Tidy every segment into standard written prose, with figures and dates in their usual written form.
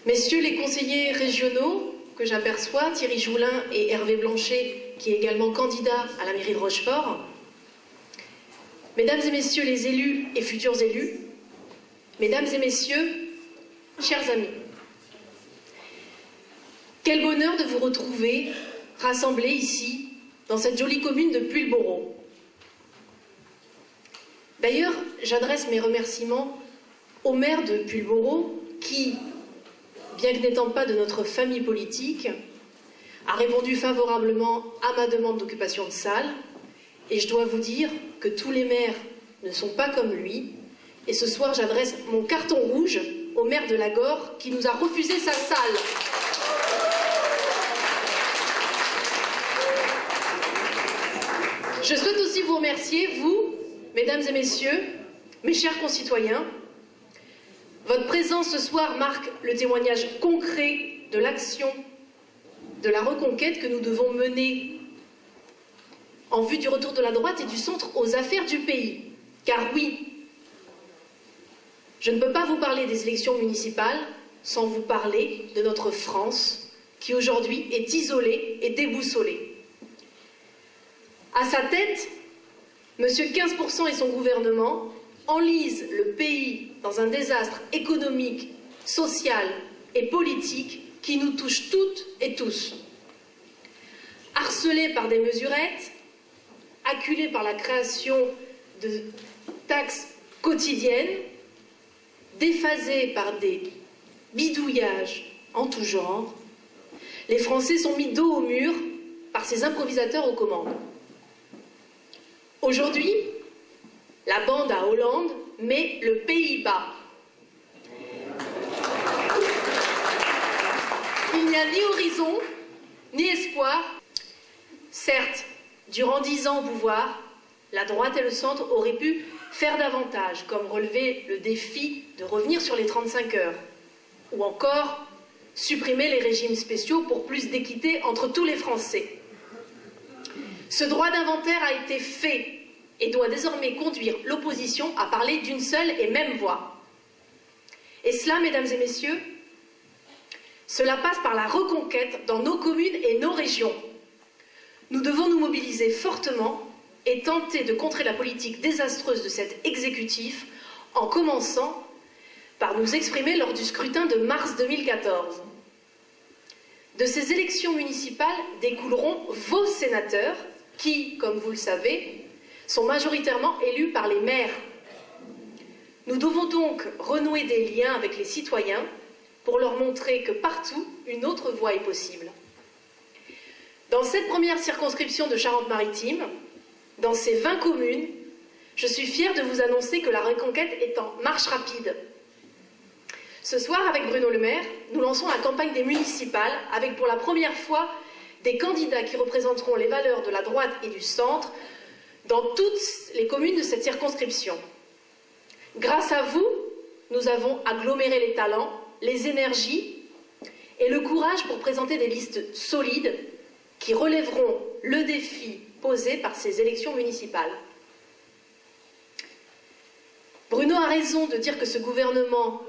Messieurs les conseillers régionaux que j'aperçois, Thierry Joulin et Hervé Blanchet, qui est également candidat à la mairie de Rochefort, mesdames et messieurs les élus et futurs élus, mesdames et messieurs, chers amis, quel bonheur de vous retrouver rassemblés ici, dans cette jolie commune de Puyllboro. D'ailleurs, j'adresse mes remerciements au maire de Puyllboro qui, bien que n'étant pas de notre famille politique, a répondu favorablement à ma demande d'occupation de salle. Et je dois vous dire que tous les maires ne sont pas comme lui. Et ce soir, j'adresse mon carton rouge au maire de Lagor qui nous a refusé sa salle. Je souhaite aussi vous remercier, vous, mesdames et messieurs, mes chers concitoyens. Votre présence ce soir marque le témoignage concret de l'action de la reconquête que nous devons mener en vue du retour de la droite et du centre aux affaires du pays. Car oui, je ne peux pas vous parler des élections municipales sans vous parler de notre France qui aujourd'hui est isolée et déboussolée. À sa tête, M. 15% et son gouvernement enlisent le pays dans un désastre économique, social et politique qui nous touche toutes et tous. Harcelés par des mesurettes, acculés par la création de taxes quotidiennes, déphasés par des bidouillages en tout genre, les Français sont mis dos au mur par ces improvisateurs aux commandes. Aujourd'hui, la bande à Hollande met le pays bas. Il n'y a ni horizon, ni espoir. Certes, durant 10 ans au pouvoir, la droite et le centre auraient pu faire davantage, comme relever le défi de revenir sur les 35 heures, ou encore supprimer les régimes spéciaux pour plus d'équité entre tous les Français. Ce droit d'inventaire a été fait et doit désormais conduire l'opposition à parler d'une seule et même voix. Et cela, mesdames et messieurs, cela passe par la reconquête dans nos communes et nos régions. Nous devons nous mobiliser fortement et tenter de contrer la politique désastreuse de cet exécutif en commençant par nous exprimer lors du scrutin de mars 2014. De ces élections municipales découleront vos sénateurs qui, comme vous le savez, sont majoritairement élus par les maires. Nous devons donc renouer des liens avec les citoyens pour leur montrer que partout, une autre voie est possible. Dans cette première circonscription de Charente-Maritime, dans ces 20 communes, je suis fière de vous annoncer que la reconquête est en marche rapide. Ce soir, avec Bruno Le Maire, nous lançons la campagne des municipales avec pour la première fois des candidats qui représenteront les valeurs de la droite et du centre dans toutes les communes de cette circonscription. Grâce à vous, nous avons aggloméré les talents, les énergies et le courage pour présenter des listes solides qui relèveront le défi posé par ces élections municipales. Bruno a raison de dire que ce gouvernement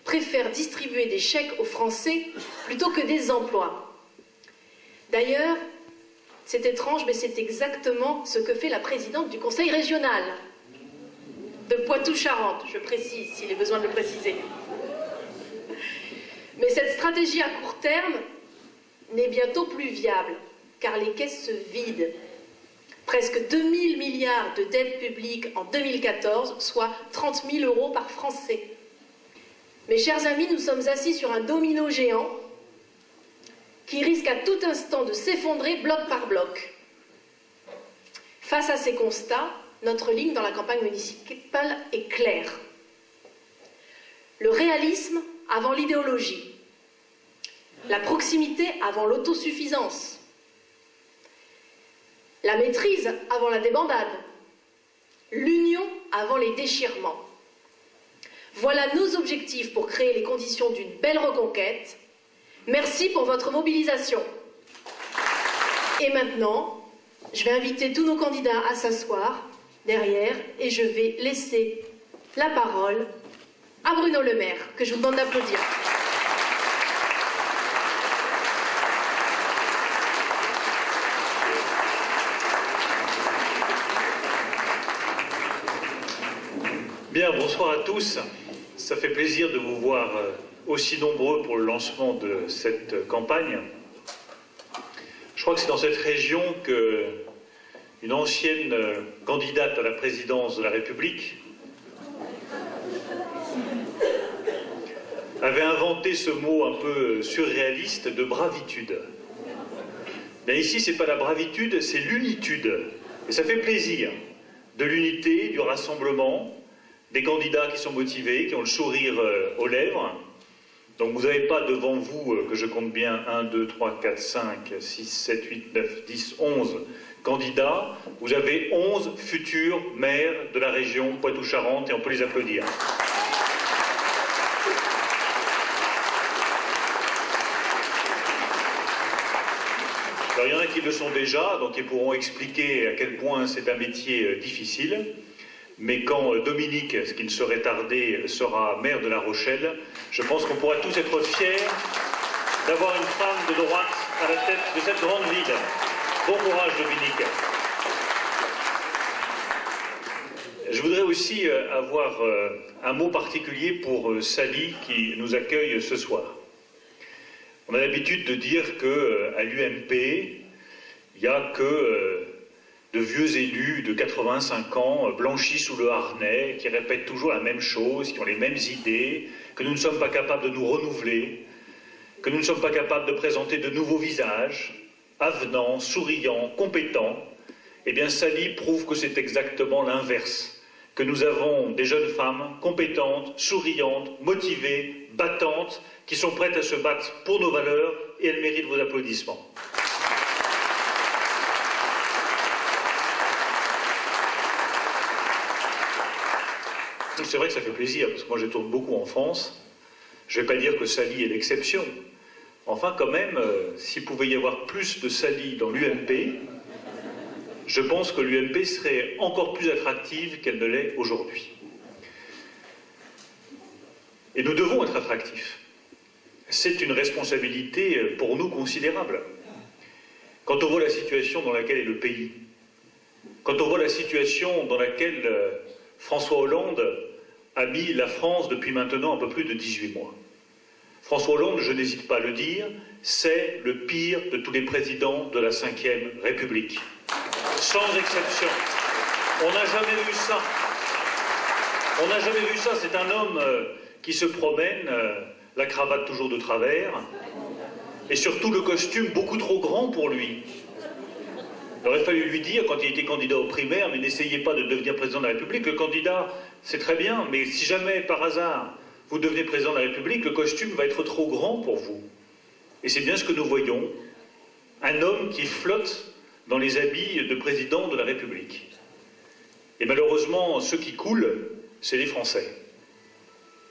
préfère distribuer des chèques aux Français plutôt que des emplois. D'ailleurs, c'est étrange, mais c'est exactement ce que fait la présidente du conseil régional de Poitou-Charentes, je précise, s'il est besoin de le préciser. Mais cette stratégie à court terme n'est bientôt plus viable, car les caisses se vident. Presque 2 000 milliards de dettes publiques en 2014, soit 30 000 € par Français. Mes chers amis, nous sommes assis sur un domino géant qui risque à tout instant de s'effondrer bloc par bloc. Face à ces constats, notre ligne dans la campagne municipale est claire. Le réalisme avant l'idéologie. La proximité avant l'autosuffisance. La maîtrise avant la débandade. L'union avant les déchirements. Voilà nos objectifs pour créer les conditions d'une belle reconquête. Merci pour votre mobilisation. Et maintenant, je vais inviter tous nos candidats à s'asseoir derrière et je vais laisser la parole à Bruno Le Maire, que je vous demande d'applaudir. Bien, bonsoir à tous. Ça fait plaisir de vous voir aussi nombreux pour le lancement de cette campagne. Je crois que c'est dans cette région qu'une ancienne candidate à la présidence de la République avait inventé ce mot un peu surréaliste de bravitude. Mais ici, ce n'est pas la bravitude, c'est l'unitude. Et ça fait plaisir. De l'unité, du rassemblement, des candidats qui sont motivés, qui ont le sourire aux lèvres. Donc vous n'avez pas devant vous, que je compte bien, 1, 2, 3, 4, 5, 6, 7, 8, 9, 10, 11 candidats. Vous avez 11 futurs maires de la région Poitou-Charentes et on peut les applaudir. Alors, il y en a qui le sont déjà, donc ils pourront expliquer à quel point c'est un métier difficile. Mais quand Dominique, ce qui ne serait tardé, sera maire de La Rochelle, je pense qu'on pourra tous être fiers d'avoir une femme de droite à la tête de cette grande ville. Bon courage, Dominique. Je voudrais aussi avoir un mot particulier pour Sally qui nous accueille ce soir. On a l'habitude de dire qu'à l'UMP, il n'y a que de vieux élus de 85 ans, blanchis sous le harnais, qui répètent toujours la même chose, qui ont les mêmes idées, que nous ne sommes pas capables de nous renouveler, que nous ne sommes pas capables de présenter de nouveaux visages, avenants, souriants, compétents. Eh bien, Sally prouve que c'est exactement l'inverse, que nous avons des jeunes femmes compétentes, souriantes, motivées, battantes, qui sont prêtes à se battre pour nos valeurs, et elles méritent vos applaudissements. C'est vrai que ça fait plaisir, parce que moi je tourne beaucoup en France. Je ne vais pas dire que Sally est l'exception. Enfin, quand même, s'il pouvait y avoir plus de Sally dans l'UMP, je pense que l'UMP serait encore plus attractive qu'elle ne l'est aujourd'hui. Et nous devons être attractifs. C'est une responsabilité pour nous considérable. Quand on voit la situation dans laquelle est le pays, quand on voit la situation dans laquelle François Hollande a mis la France depuis maintenant un peu plus de 18 mois. François Hollande, je n'hésite pas à le dire, c'est le pire de tous les présidents de la Ve République. Sans exception. On n'a jamais vu ça. On n'a jamais vu ça. C'est un homme qui se promène, la cravate toujours de travers, et surtout le costume beaucoup trop grand pour lui. Il aurait fallu lui dire, quand il était candidat aux primaires, mais n'essayez pas de devenir président de la République. Le candidat, c'est très bien, mais si jamais, par hasard, vous devenez président de la République, le costume va être trop grand pour vous. Et c'est bien ce que nous voyons. Un homme qui flotte dans les habits de président de la République. Et malheureusement, ceux qui coulent, c'est les Français.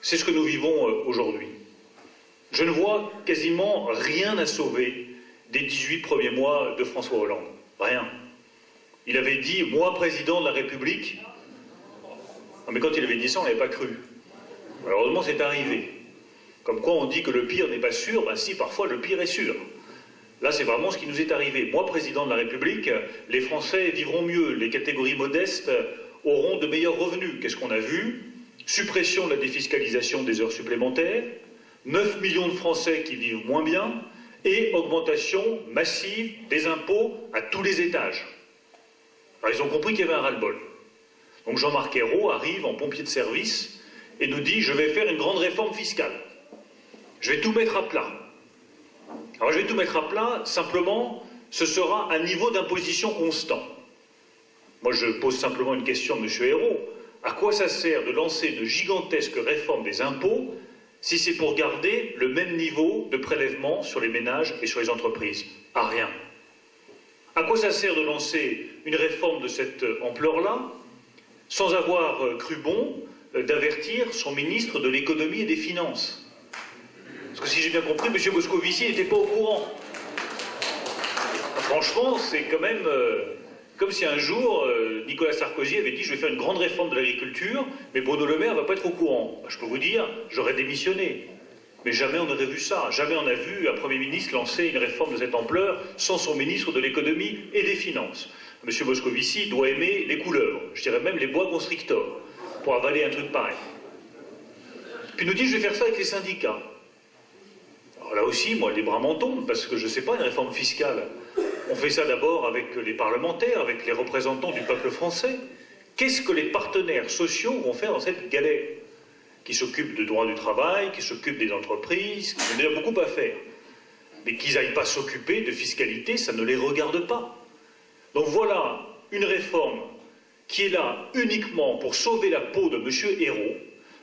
C'est ce que nous vivons aujourd'hui. Je ne vois quasiment rien à sauver des 18 premiers mois de François Hollande. Rien. Il avait dit, moi, président de la République. Non, mais quand il avait dit ça, on n'avait pas cru. Malheureusement, c'est arrivé. Comme quoi, on dit que le pire n'est pas sûr. Ben si, parfois, le pire est sûr. Là, c'est vraiment ce qui nous est arrivé. Moi, président de la République, les Français vivront mieux. Les catégories modestes auront de meilleurs revenus. Qu'est-ce qu'on a vu? Suppression de la défiscalisation des heures supplémentaires, 9 millions de Français qui vivent moins bien, et augmentation massive des impôts à tous les étages. Alors, ils ont compris qu'il y avait un ras-le-bol. Donc Jean-Marc Ayrault arrive en pompier de service et nous dit « Je vais faire une grande réforme fiscale. Je vais tout mettre à plat. » Alors je vais tout mettre à plat, simplement, ce sera un niveau d'imposition constant. Moi je pose simplement une question à M. Ayrault. À quoi ça sert de lancer de gigantesques réformes des impôts si c'est pour garder le même niveau de prélèvement sur les ménages et sur les entreprises? À rien. À quoi ça sert de lancer une réforme de cette ampleur-là sans avoir cru bon d'avertir son ministre de l'économie et des finances? Parce que si j'ai bien compris, M. Moscovici n'était pas au courant. Franchement, c'est quand même comme si un jour Nicolas Sarkozy avait dit « Je vais faire une grande réforme de l'agriculture, mais Bruno Le Maire ne va pas être au courant. » Je peux vous dire, j'aurais démissionné. Mais jamais on n'aurait vu ça. Jamais on n'a vu un Premier ministre lancer une réforme de cette ampleur sans son ministre de l'économie et des finances. M. Moscovici doit aimer les couleuvres, je dirais même les bois constrictors. pour avaler un truc pareil. Puis il nous dit, je vais faire ça avec les syndicats. Alors là aussi, moi, les bras m'en tombent, parce que je ne sais pas, une réforme fiscale, on fait ça d'abord avec les parlementaires, avec les représentants du peuple français. Qu'est-ce que les partenaires sociaux vont faire dans cette galère? Qui s'occupent de droit du travail, qui s'occupent des entreprises, qui ont déjà beaucoup à faire. Mais qu'ils n'aillent pas s'occuper de fiscalité, ça ne les regarde pas. Donc voilà une réforme qui est là uniquement pour sauver la peau de M. Ayrault,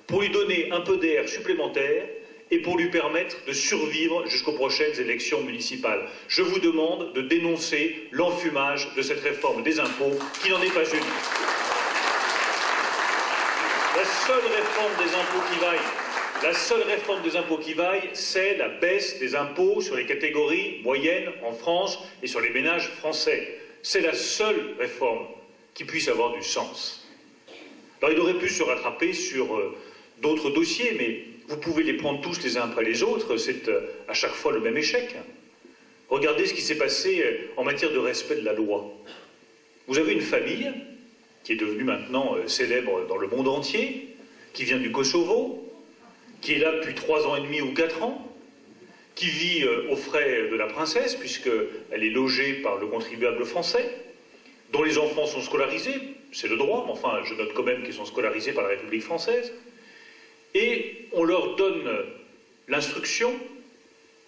pour lui donner un peu d'air supplémentaire et pour lui permettre de survivre jusqu'aux prochaines élections municipales. Je vous demande de dénoncer l'enfumage de cette réforme des impôts qui n'en est pas une. La seule réforme des impôts qui vaille, c'est la baisse des impôts sur les catégories moyennes en France et sur les ménages français. C'est la seule réforme qui puisse avoir du sens. Alors il aurait pu se rattraper sur d'autres dossiers, mais vous pouvez les prendre tous les uns après les autres, c'est à chaque fois le même échec. Regardez ce qui s'est passé en matière de respect de la loi. Vous avez une famille qui est devenue maintenant célèbre dans le monde entier, qui vient du Kosovo, qui est là depuis 3 ans et demi ou 4 ans, qui vit aux frais de la princesse, puisqu'elle est logée par le contribuable français, dont les enfants sont scolarisés, c'est le droit, mais enfin je note quand même qu'ils sont scolarisés par la République française, et on leur donne l'instruction,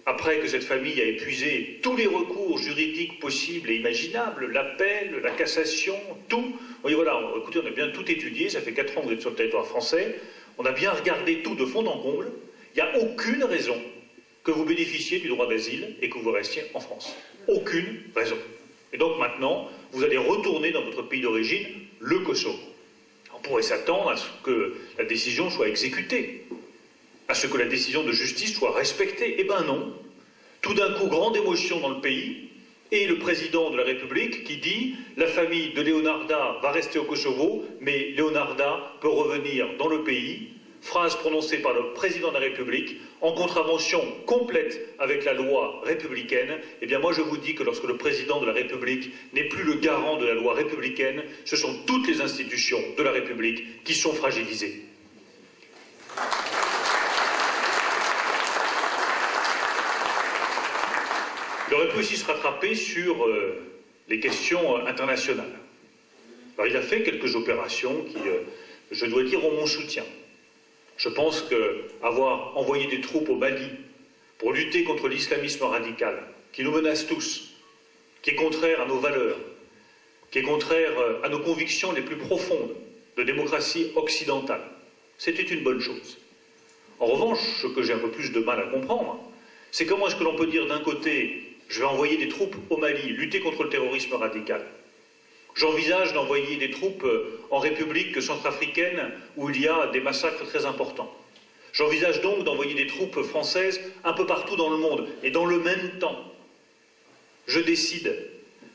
après que cette famille a épuisé tous les recours juridiques possibles et imaginables, l'appel, la cassation, tout. On dit voilà, écoutez, on a bien tout étudié, ça fait 4 ans que vous êtes sur le territoire français, on a bien regardé tout de fond en comble, il n'y a aucune raison que vous bénéficiez du droit d'asile et que vous restiez en France. Aucune raison. Et donc maintenant, vous allez retourner dans votre pays d'origine, le Kosovo. On pourrait s'attendre à ce que la décision soit exécutée, à ce que la décision de justice soit respectée. Eh bien non. Tout d'un coup, grande émotion dans le pays, et le président de la République qui dit « La famille de Leonarda va rester au Kosovo, mais Leonarda peut revenir dans le pays ». Phrase prononcée par le président de la République, en contravention complète avec la loi républicaine. Eh bien moi je vous dis que lorsque le président de la République n'est plus le garant de la loi républicaine, ce sont toutes les institutions de la République qui sont fragilisées. Il aurait pu aussi se rattraper sur les questions internationales. Alors il a fait quelques opérations qui, je dois dire, ont mon soutien. Je pense qu'avoir envoyé des troupes au Mali pour lutter contre l'islamisme radical, qui nous menace tous, qui est contraire à nos valeurs, qui est contraire à nos convictions les plus profondes de démocratie occidentale, c'était une bonne chose. En revanche, ce que j'ai un peu plus de mal à comprendre, c'est comment est-ce que l'on peut dire d'un côté « je vais envoyer des troupes au Mali, lutter contre le terrorisme radical ». J'envisage d'envoyer des troupes en République centrafricaine où il y a des massacres très importants. J'envisage donc d'envoyer des troupes françaises un peu partout dans le monde. Et dans le même temps, je décide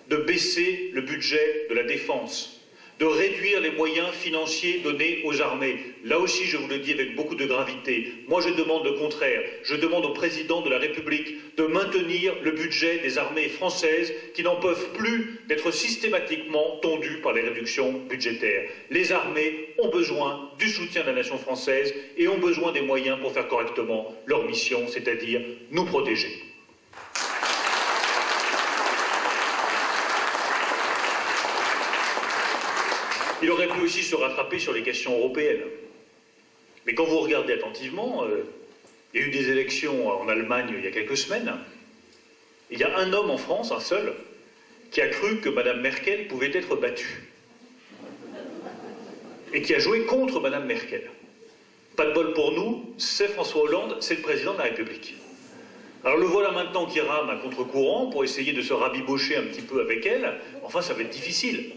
de baisser le budget de la défense, de réduire les moyens financiers donnés aux armées. Là aussi, je vous le dis avec beaucoup de gravité, moi je demande le contraire. Je demande au président de la République de maintenir le budget des armées françaises qui n'en peuvent plus d'être systématiquement tondues par les réductions budgétaires. Les armées ont besoin du soutien de la nation française et ont besoin des moyens pour faire correctement leur mission, c'est-à-dire nous protéger. Il aurait pu aussi se rattraper sur les questions européennes. Mais quand vous regardez attentivement, il y a eu des élections en Allemagne il y a quelques semaines. Il y a un homme en France, un seul, qui a cru que Mme Merkel pouvait être battue. Et qui a joué contre Mme Merkel. Pas de bol pour nous, c'est François Hollande, c'est le président de la République. Alors le voilà maintenant qui rame à contre-courant pour essayer de se rabibocher un petit peu avec elle. Enfin, ça va être difficile.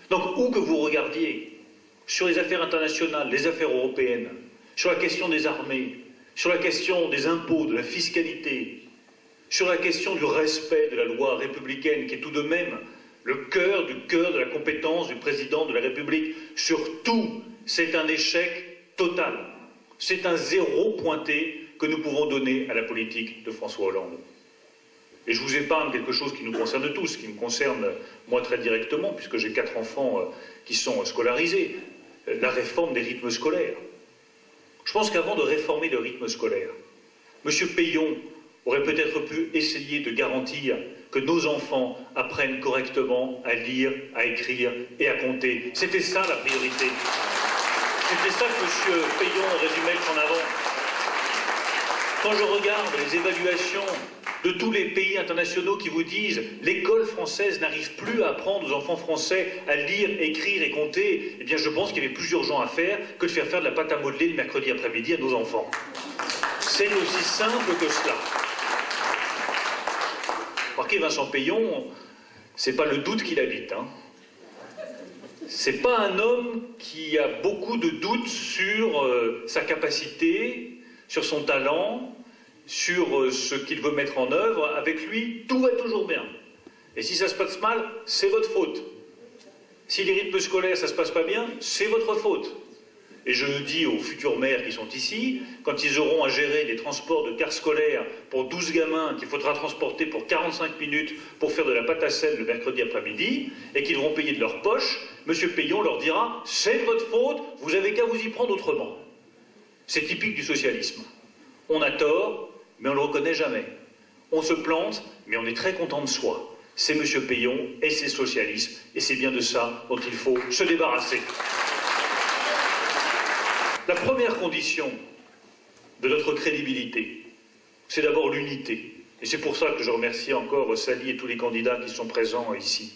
Donc, où que vous regardiez, sur les affaires internationales, les affaires européennes, sur la question des armées, sur la question des impôts, de la fiscalité, sur la question du respect de la loi républicaine, qui est tout de même le cœur de la compétence du président de la République, sur tout, c'est un échec total. C'est un zéro pointé que nous pouvons donner à la politique de François Hollande. Et je vous épargne quelque chose qui nous concerne tous, qui me concerne moi très directement, puisque j'ai 4 enfants qui sont scolarisés. la réforme des rythmes scolaires. Je pense qu'avant de réformer le rythme scolaire, M. Peillon aurait peut-être pu essayer de garantir que nos enfants apprennent correctement à lire, à écrire et à compter. C'était ça la priorité. C'était ça que M. Peillon aurait dû mettre en avant. Quand je regarde les évaluations de tous les pays internationaux qui vous disent « l'école française n'arrive plus à apprendre aux enfants français à lire, écrire et compter », eh bien je pense qu'il y avait plus urgent à faire que de faire de la pâte à modeler le mercredi après-midi à nos enfants. C'est aussi simple que cela. Remarquez, Vincent Peillon, c'est pas le doute qui l'habite. Hein. C'est pas un homme qui a beaucoup de doutes sur sa capacité, sur son talent, sur ce qu'il veut mettre en œuvre. Avec lui, tout va toujours bien. Et si ça se passe mal, c'est votre faute. Si les rythmes scolaires, ça se passe pas bien, c'est votre faute. Et je le dis aux futurs maires qui sont ici, quand ils auront à gérer des transports de cars scolaires pour 12 gamins qu'il faudra transporter pour 45 minutes pour faire de la pâte à sel le mercredi après-midi, et qu'ils devront payer de leur poche, M. Peillon leur dira « c'est de votre faute, vous avez qu'à vous y prendre autrement ». C'est typique du socialisme. On a tort, mais on ne le reconnaît jamais. On se plante, mais on est très content de soi. C'est M. Peillon et c'est socialisme, et c'est bien de ça dont il faut se débarrasser. La première condition de notre crédibilité, c'est d'abord l'unité. Et c'est pour ça que je remercie encore Sally et tous les candidats qui sont présents ici.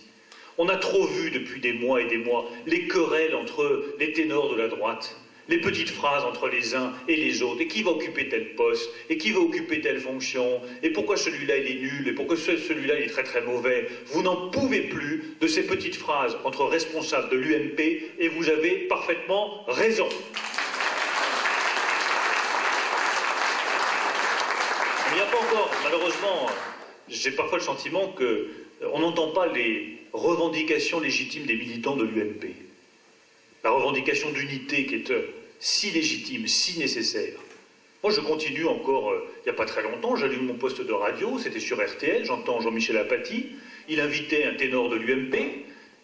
On a trop vu depuis des mois et des mois les querelles entre les ténors de la droite, les petites phrases entre les uns et les autres, et qui va occuper tel poste, et qui va occuper telle fonction, et pourquoi celui-là il est nul, et pourquoi celui-là il est très très mauvais. Vous n'en pouvez plus de ces petites phrases entre responsables de l'UMP, et vous avez parfaitement raison. Il n'y a pas encore, malheureusement, j'ai parfois le sentiment qu'on n'entend pas les revendications légitimes des militants de l'UMP. La revendication d'unité qui est si légitime, si nécessaire. Moi, je continue encore, il n'y a pas très longtemps, j'allume mon poste de radio, c'était sur RTL, j'entends Jean-Michel Apathy, il invitait un ténor de l'UMP,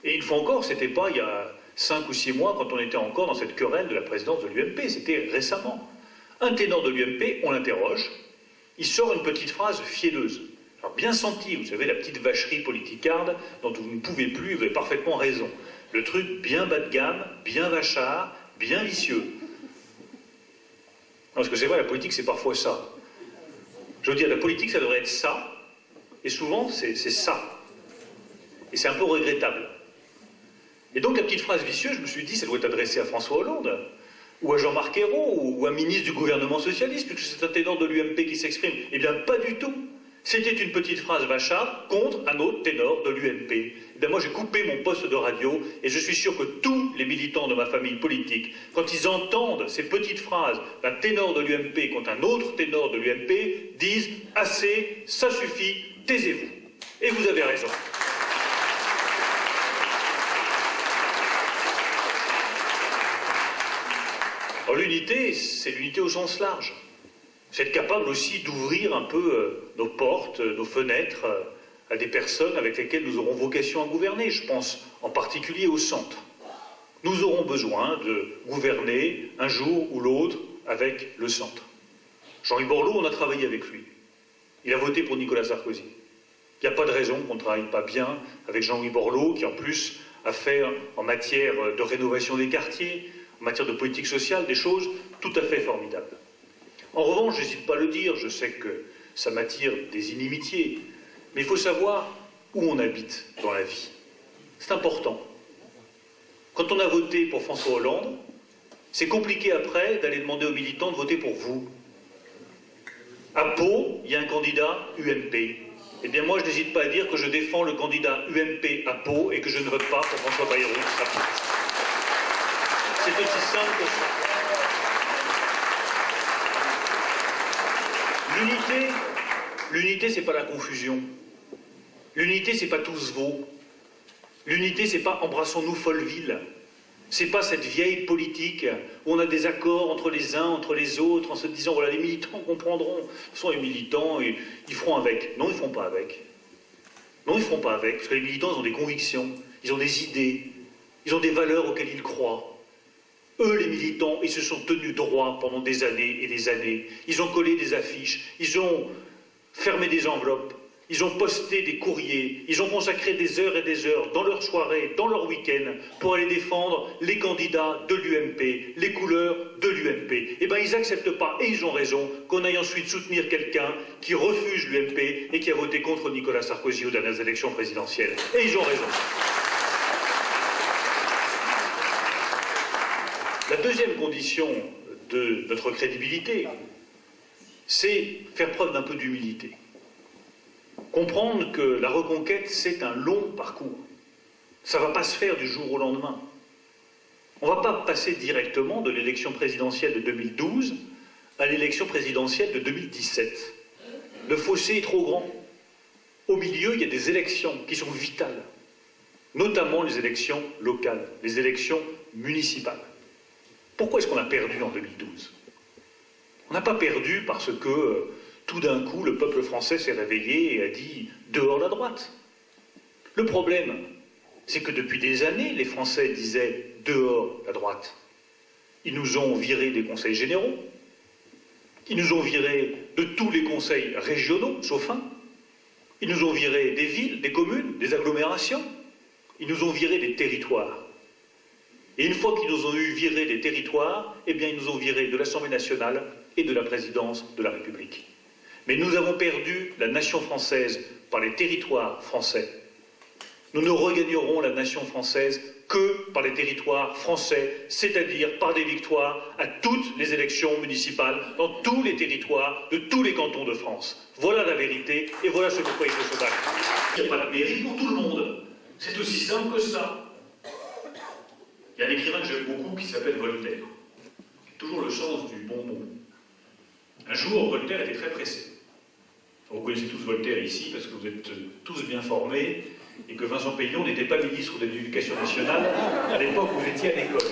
et une fois encore, c'était pas il y a 5 ou 6 mois, quand on était encore dans cette querelle de la présidence de l'UMP, c'était récemment. Un ténor de l'UMP, on l'interroge, il sort une petite phrase fielleuse. Alors bien senti, vous savez, la petite vacherie politicarde dont vous ne pouvez plus, vous avez parfaitement raison. Le truc bien bas de gamme, bien vachard, bien vicieux. Non, parce que c'est vrai, la politique c'est parfois ça. Je veux dire, la politique ça devrait être ça, et souvent c'est ça. Et c'est un peu regrettable. Et donc la petite phrase vicieuse, je me suis dit, ça doit être adressé à François Hollande, ou à Jean-Marc Ayrault, ou à un ministre du gouvernement socialiste, puisque c'est un ténor de l'UMP qui s'exprime. Eh bien, pas du tout. C'était une petite phrase vacharde contre un autre ténor de l'UMP. Eh bien, moi, j'ai coupé mon poste de radio, et je suis sûr que tous les militants de ma famille politique, quand ils entendent ces petites phrases d'un ténor de l'UMP contre un autre ténor de l'UMP, disent « assez, ça suffit, taisez-vous ». Et vous avez raison. Alors l'unité, c'est l'unité au sens large. C'est être capable aussi d'ouvrir un peu nos portes, nos fenêtres à des personnes avec lesquelles nous aurons vocation à gouverner. Je pense en particulier au centre. Nous aurons besoin de gouverner un jour ou l'autre avec le centre. Jean-Louis Borloo, on a travaillé avec lui. Il a voté pour Nicolas Sarkozy. Il n'y a pas de raison qu'on ne travaille pas bien avec Jean-Louis Borloo, qui en plus a fait en matière de rénovation des quartiers, en matière de politique sociale, des choses tout à fait formidables. En revanche, j'hésite pas à le dire, je sais que ça m'attire des inimitiés, mais il faut savoir où on habite dans la vie. C'est important. Quand on a voté pour François Hollande, c'est compliqué après d'aller demander aux militants de voter pour vous. À Pau, il y a un candidat UMP. Eh bien moi, je n'hésite pas à dire que je défends le candidat UMP à Pau et que je ne vote pas pour François Bayrou à Pau. C'est aussi simple que ça. L'unité, c'est pas la confusion. L'unité, c'est pas tous vaut. L'unité, c'est pas embrassons-nous Folleville. C'est pas cette vieille politique où on a des accords entre les uns, entre les autres, en se disant, voilà, les militants comprendront. De toute façon, les militants, ils feront avec. Non, ils ne feront pas avec. Non, ils ne feront pas avec, parce que les militants, ils ont des convictions, ils ont des idées, ils ont des valeurs auxquelles ils croient. Eux, les militants, ils se sont tenus droit pendant des années et des années. Ils ont collé des affiches, ils ont fermé des enveloppes, ils ont posté des courriers, ils ont consacré des heures et des heures dans leurs soirées, dans leurs week-ends, pour aller défendre les candidats de l'UMP, les couleurs de l'UMP. Eh bien, ils n'acceptent pas, et ils ont raison, qu'on aille ensuite soutenir quelqu'un qui refuse l'UMP et qui a voté contre Nicolas Sarkozy aux dernières élections présidentielles. Et ils ont raison. La deuxième condition de notre crédibilité, c'est faire preuve d'un peu d'humilité. Comprendre que la reconquête, c'est un long parcours. Ça ne va pas se faire du jour au lendemain. On ne va pas passer directement de l'élection présidentielle de 2012 à l'élection présidentielle de 2017. Le fossé est trop grand. Au milieu, il y a des élections qui sont vitales, notamment les élections locales, les élections municipales. Pourquoi est-ce qu'on a perdu en 2012? On n'a pas perdu parce que tout d'un coup le peuple français s'est réveillé et a dit « dehors la droite ». Le problème, c'est que depuis des années, les Français disaient « dehors la droite ». Ils nous ont virés des conseils généraux, ils nous ont virés de tous les conseils régionaux, sauf un. Ils nous ont virés des villes, des communes, des agglomérations, ils nous ont virés des territoires. Et une fois qu'ils nous ont eu virés des territoires, eh bien ils nous ont virés de l'Assemblée nationale et de la présidence de la République. Mais nous avons perdu la nation française par les territoires français. Nous ne regagnerons la nation française que par les territoires français, c'est-à-dire par des victoires à toutes les élections municipales, dans tous les territoires de tous les cantons de France. Voilà la vérité, et voilà ce pourquoi il faut se battre. Il n'y a pas de mairie pour tout le monde. C'est aussi simple que ça. Il y a un écrivain que j'aime beaucoup qui s'appelle Voltaire. Toujours le sens du bonbon. Un jour, Voltaire était très pressé. Vous connaissez tous Voltaire ici parce que vous êtes tous bien formés et que Vincent Peillon n'était pas ministre de l'Éducation nationale à l'époque où vous étiez à l'école.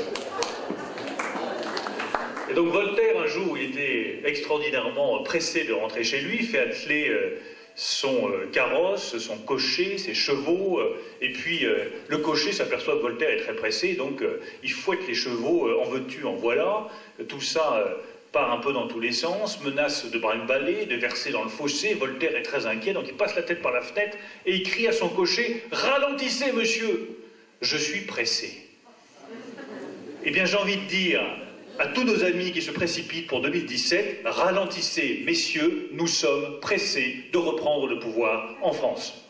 Et donc Voltaire, un jour où il était extraordinairement pressé de rentrer chez lui, fait atteler son carrosse, son cocher, ses chevaux, et puis le cocher s'aperçoit que Voltaire est très pressé, donc il fouette les chevaux, en veux-tu, en voilà, tout ça part un peu dans tous les sens, menace de brinque-ballets, de verser dans le fossé. Voltaire est très inquiet, donc il passe la tête par la fenêtre et il crie à son cocher « Ralentissez, monsieur, je suis pressé ». Eh bien, j'ai envie de dire à tous nos amis qui se précipitent pour 2017, ralentissez, messieurs, nous sommes pressés de reprendre le pouvoir en France.